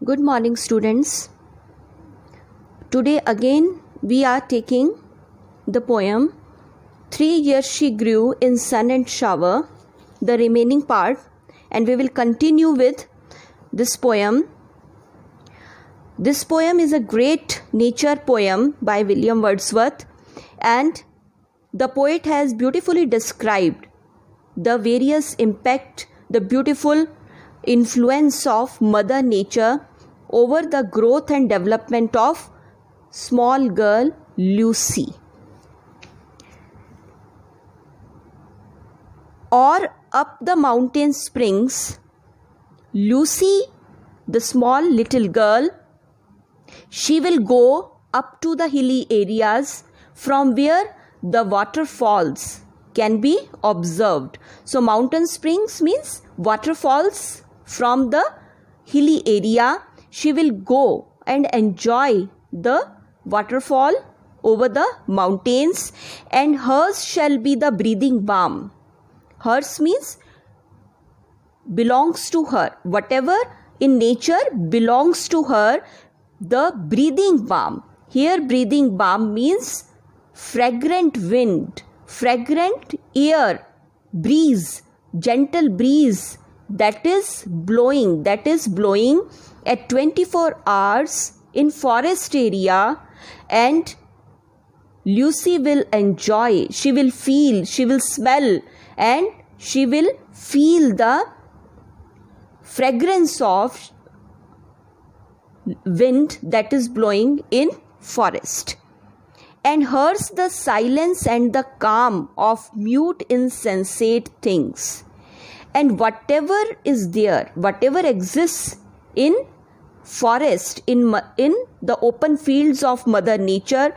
Good morning, students. Today again we are taking the poem 3 years she grew in sun and shower, the remaining part, and we will continue with this poem. This poem is a great nature poem by William Wordsworth, and the poet has beautifully described the various impact, the beautiful influence of Mother Nature over the growth and development of small girl Lucy. Or up the mountain springs, Lucy, the small little girl, she will go up to the hilly areas from where the waterfalls can be observed. So mountain springs means waterfalls from the hilly area. She will go and enjoy the waterfall over the mountains, and hers shall be the breathing balm. Hers means belongs to her. Whatever in nature belongs to her, the breathing balm. Here breathing balm means fragrant wind, fragrant air, breeze, gentle breeze that is blowing at 24 hours in forest area, and Lucy will enjoy, she will feel, she will smell, and she will feel the fragrance of wind that is blowing in forest. And hers the silence and the calm of mute insensate things. And whatever is there, whatever exists in forest, in the open fields of Mother Nature,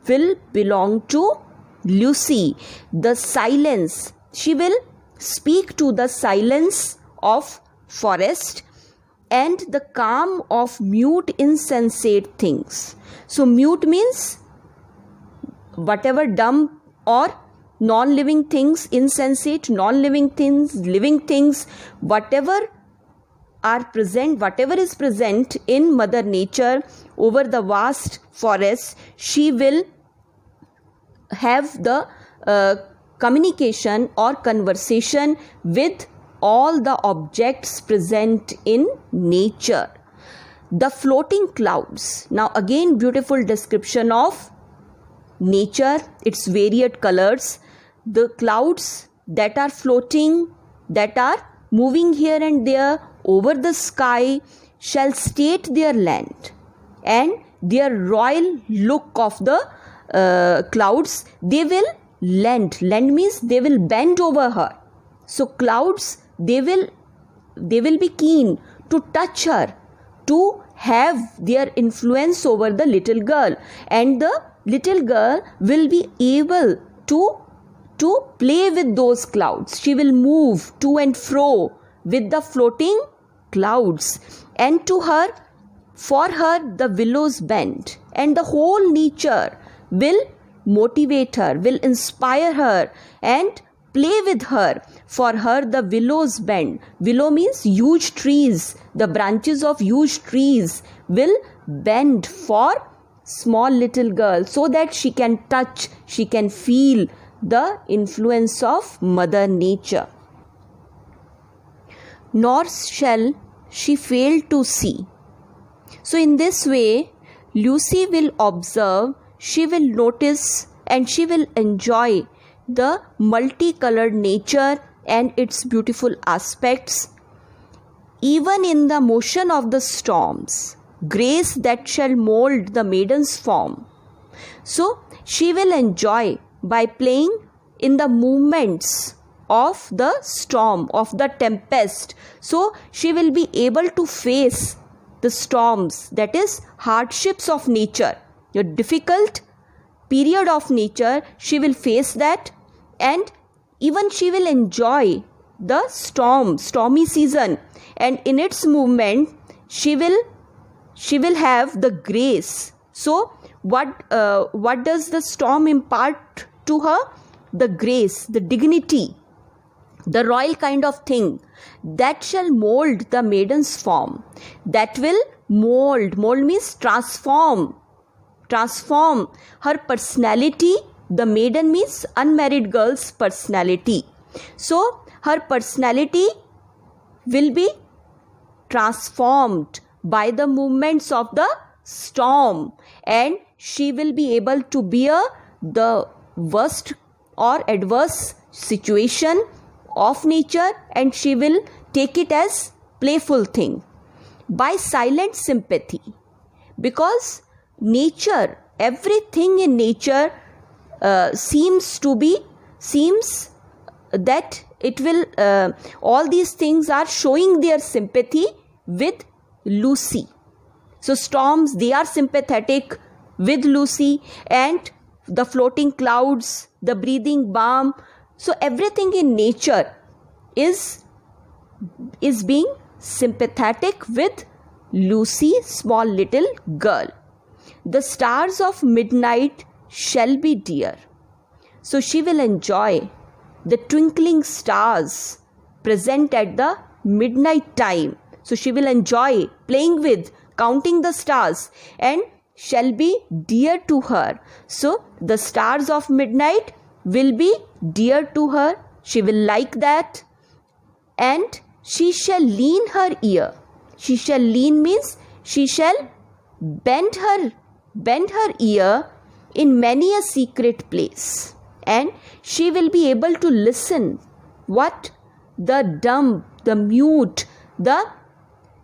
will belong to Lucy. The silence, she will speak to the silence of forest and the calm of mute insensate things. So mute means whatever dumb or non-living things, insensate, non-living things, living things, whatever are present, whatever is present in Mother Nature over the vast forest, she will have the communication or conversation with all the objects present in nature. The floating clouds. Now again beautiful description of nature, its varied colors. The clouds that are floating, that are moving here and there over the sky, shall state their land, and their royal look of the clouds, they will lend means they will bend over her. So clouds, they will be keen to touch her, to have their influence over the little girl, and the little girl will be able to play with those clouds. She will move to and fro with the floating clouds, and for her the willows bend, and the whole nature will motivate her, will inspire her and play with her. For her the willows bend. Willow means huge trees. The branches of huge trees will bend for small little girl, so that she can touch, she can feel the influence of Mother Nature. Nor shall she fail to see. So in this way, Lucy will observe, she will notice, and she will enjoy the multicolored nature and its beautiful aspects. Even in the motion of the storms, grace that shall mold the maiden's form. So she will enjoy by playing in the movements of the storm, of the tempest. So she will be able to face the storms, that is hardships of nature, the difficult period of nature. She will face that, and even she will enjoy the stormy season, and in its movement she will have the grace. So what does the storm impart to her? The grace, the dignity, the royal kind of thing that shall mold the maiden's form, that will mold means transform her personality. The maiden means unmarried girl's personality. So her personality will be transformed by the movements of the storm, and she will be able to bear the worst or adverse situation of nature, and she will take it as playful thing. By silent sympathy, because nature, everything in nature seems that it will all these things are showing their sympathy with Lucy. So storms, they are sympathetic with Lucy, and the floating clouds, the breathing balm. So everything in nature is being sympathetic with Lucy, small little girl. The stars of midnight shall be dear. So she will enjoy the twinkling stars present at the midnight time. So she will enjoy playing with, counting the stars, and shall be dear to her. So the stars of midnight will be dear to her. She will like that. And she shall lean her ear. She shall lean means she shall bend her ear in many a secret place, and she will be able to listen what the dumb, the mute, the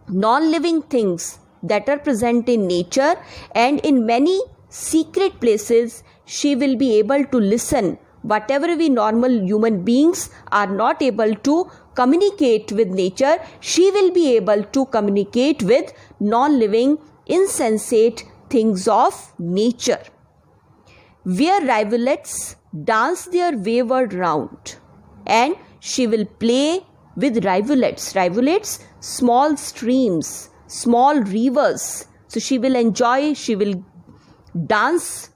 non-living things that are present in nature, and in many secret places she will be able to listen whatever we normal human beings are not able to communicate with nature. She will be able to communicate with non-living, insensate things of nature. Where rivulets dance their wayward round, and she will play with rivulets. Rivulets, small streams, small rivers. So she will enjoy, she will dance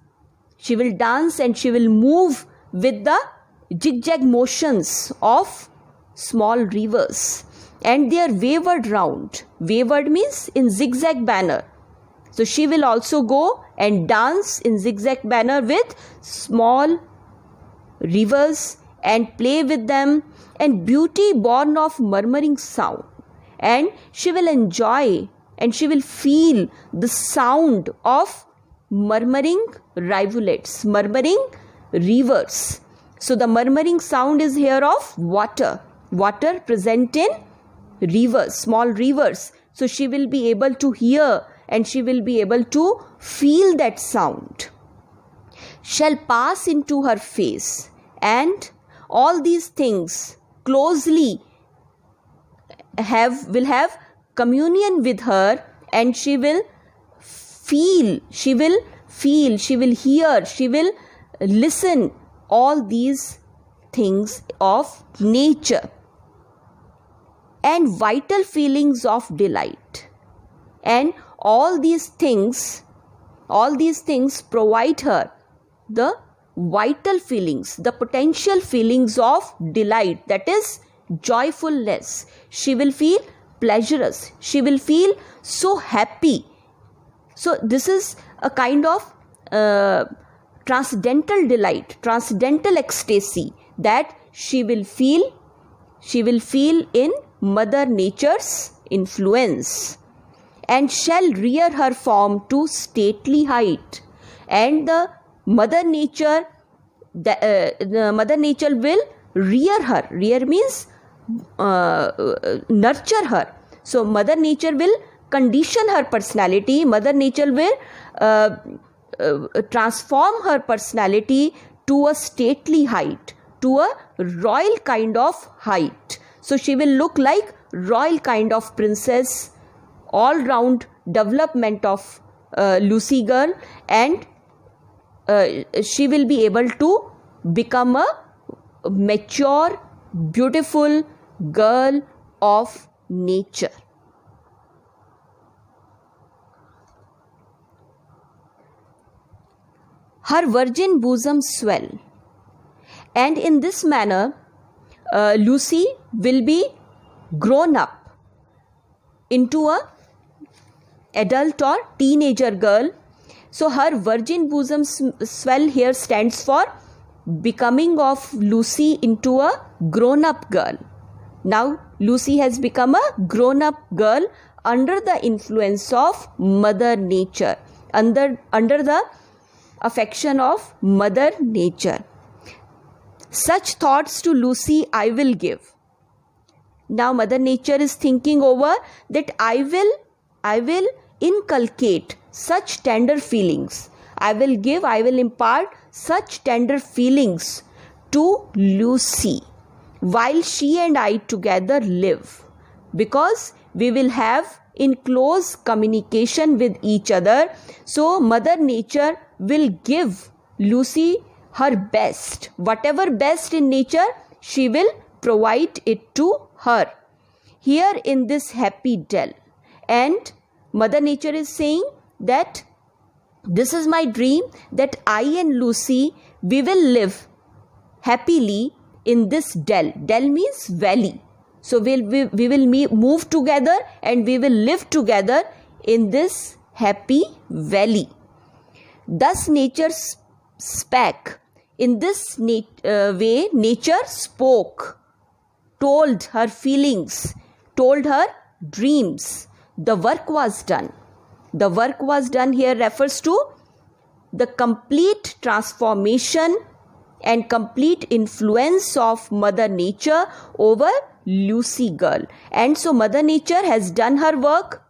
and she will move with the zigzag motions of small rivers, and their wayward round. Wayward means in zigzag manner. So she will also go and dance in zigzag manner with small rivers and play with them, and beauty born of murmuring sound. And she will enjoy and she will feel the sound of murmuring rivulets, murmuring rivers. So the murmuring sound is here of water present in rivers, small rivers. So she will be able to hear and she will be able to feel that sound. Shall pass into her face, and all these things closely will have communion with her, and she will feel, she will hear, she will listen all these things of nature, and vital feelings of delight. And all these things provide her the vital feelings, the potential feelings of delight, that is joyfulness. She will feel pleasurous, she will feel so happy. So this is a kind of transcendental delight, transcendental ecstasy that she will feel in Mother Nature's influence. And shall rear her form to stately height, and the Mother Nature will rear her. Rear means nurture her. So Mother Nature will condition her personality. Mother Nature will transform her personality to a stately height, to a royal kind of height. So she will look like royal kind of princess, all round development of Lucy girl, and she will be able to become a mature, beautiful girl of nature. Her virgin bosom swell, and in this manner Lucy will be grown up into a adult or teenager girl. So her virgin bosom swell here stands for becoming of Lucy into a grown up girl. Now Lucy has become a grown up girl under the influence of Mother Nature, under the affection of Mother Nature. Such thoughts to Lucy I will give. Now Mother Nature is thinking over that I will inculcate such tender feelings. I will impart such tender feelings to Lucy while she and I together live, because we will have in close communication with each other. So Mother Nature will give Lucy her best. Whatever best in nature, she will provide it to her here in this happy dell. And Mother Nature is saying that this is my dream, that I and Lucy, we will live happily in this dell. Dell means valley. So we will move together and we will live together in this happy valley. Thus nature spake. In this way, nature spoke, told her feelings, told her dreams. The work was done. The work was done here refers to the complete transformation and complete influence of Mother Nature over Lucy girl. And so Mother Nature has done her work.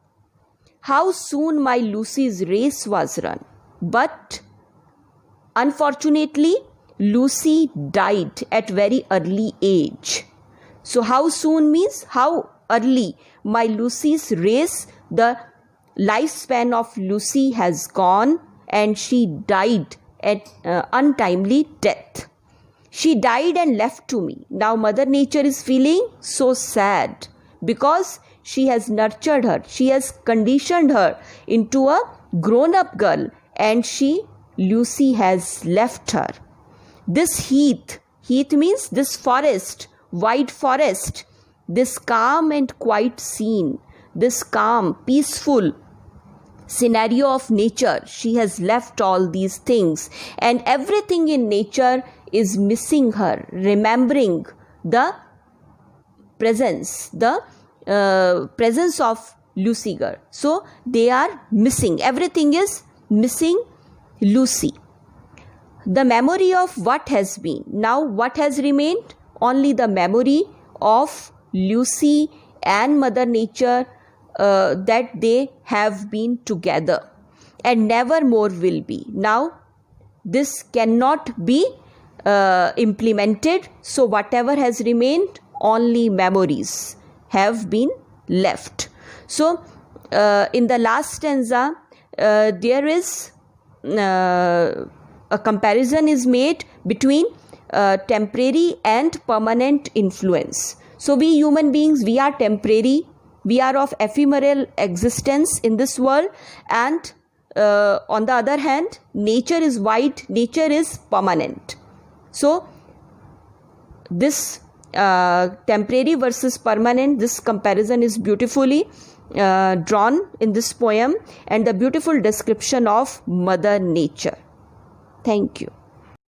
How soon my Lucy's race was run. But unfortunately, Lucy died at very early age. So how soon means how early. My Lucy's race, the lifespan of Lucy has gone and she died at untimely death. She died and left to me. Now Mother Nature is feeling so sad because she has nurtured her. She has conditioned her into a grown-up girl and Lucy has left her. This heath means this forest, wide forest, this calm and quiet scene, this calm, peaceful scenario of nature. She has left all these things and everything in nature is missing her, remembering the presence, of Lucy girl. So they are missing. Everything is missing Lucy. The memory of what has been. Now what has remained? Only the memory of Lucy and Mother Nature, that they have been together and never more will be. Now this cannot be implemented. So whatever has remained, only memories have been left. So in the last stanza, there is a comparison is made between temporary and permanent influence. So we human beings, we are temporary, we are of ephemeral existence in this world, and on the other hand, nature is wide, nature is permanent. So this temporary versus permanent, this comparison is beautifully drawn in this poem and the beautiful description of Mother Nature. Thank you.